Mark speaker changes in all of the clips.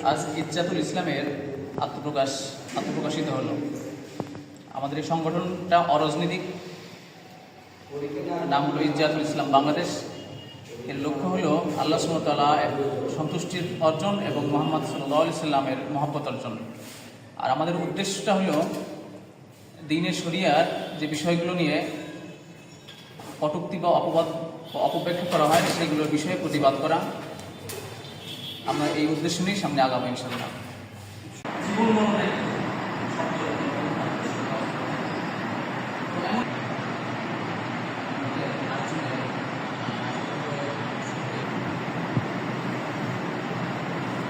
Speaker 1: আজ ইজ্জাতুল ইসলামের আত্মপ্রকাশিত হলো। আমাদের এই সংগঠনটা অরাজনৈতিক, নাম হলো ইজ্জাতুল ইসলাম বাংলাদেশ। এর লক্ষ্য হলো আল্লাহ সুবহানাহু ওয়া তাআলা সন্তুষ্টির অর্জন এবং মুহাম্মদ সাল্লাল্লাহু আলাইহি সাল্লামের মহব্বত অর্জন। আর আমাদের উদ্দেশ্যটা হলো দ্বীনে শরিয়ার যে বিষয়গুলো নিয়ে কটূক্তি বা অপব্যাখ্যা করা হয় সেগুলোর বিষয়ে প্রতিবাদ করা। আমরা এই উদ্দেশ্য নিয়েই সামনে আগাবো ইনশাআল্লাহ।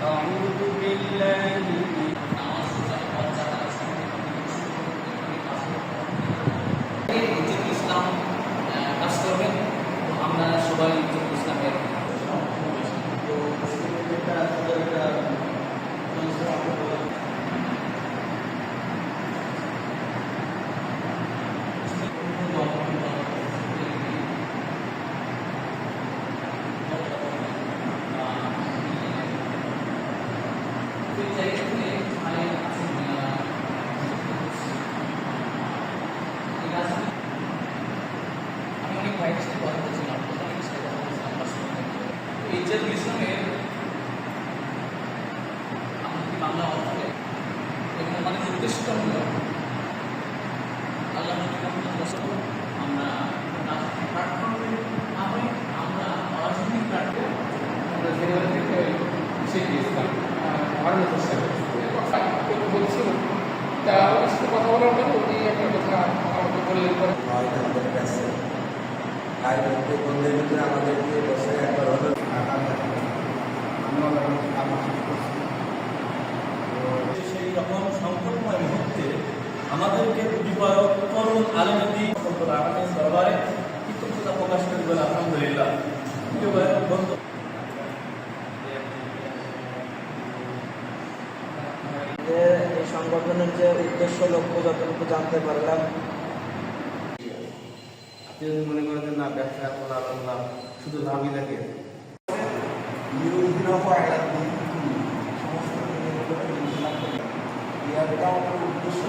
Speaker 2: أعوذ بالله
Speaker 1: ইসলাম কাজ করবেন, আমরা সবাই ইসলামের ইজ্জাতুল ইসলামের আমাদের বাংলা অর্থে এবং আমাদের উদ্দেশ্যটা হল আল্লাহ নবী মুহাম্মদ রাসূলুল্লাহ আমরা প্ল্যাটফর্ম না হই, আমরা অরাজনৈতিক প্ল্যাটফর্ম, আমরা যেভাবে থেকে শিখি ইসলাম আমার মতো বলছিল তা ওর সাথে কথা বলার পরে উনি একটা কথা আমাকে বললেন পরে
Speaker 3: আমাদের কাছে আর বন্ধুদের ভিতরে আমাদেরকে বছরে একবার হলো
Speaker 2: সেই রকম সংকটময় মুহূর্তে আমাদেরকে বিপদ করুন আলমী আমাদের দরবারে কৃতজ্ঞতা প্রকাশ করি বলে আলহামদুলিল্লাহ।
Speaker 4: এই সংগঠনের যে উদ্দেশ্য লক্ষ্য যতটুকু জানতে পারলাম।
Speaker 3: আপনি যদি মনে করেন যে না ব্যবসা এখন আল্লাহ শুধু লাভই লাগে উদ্দেশ্য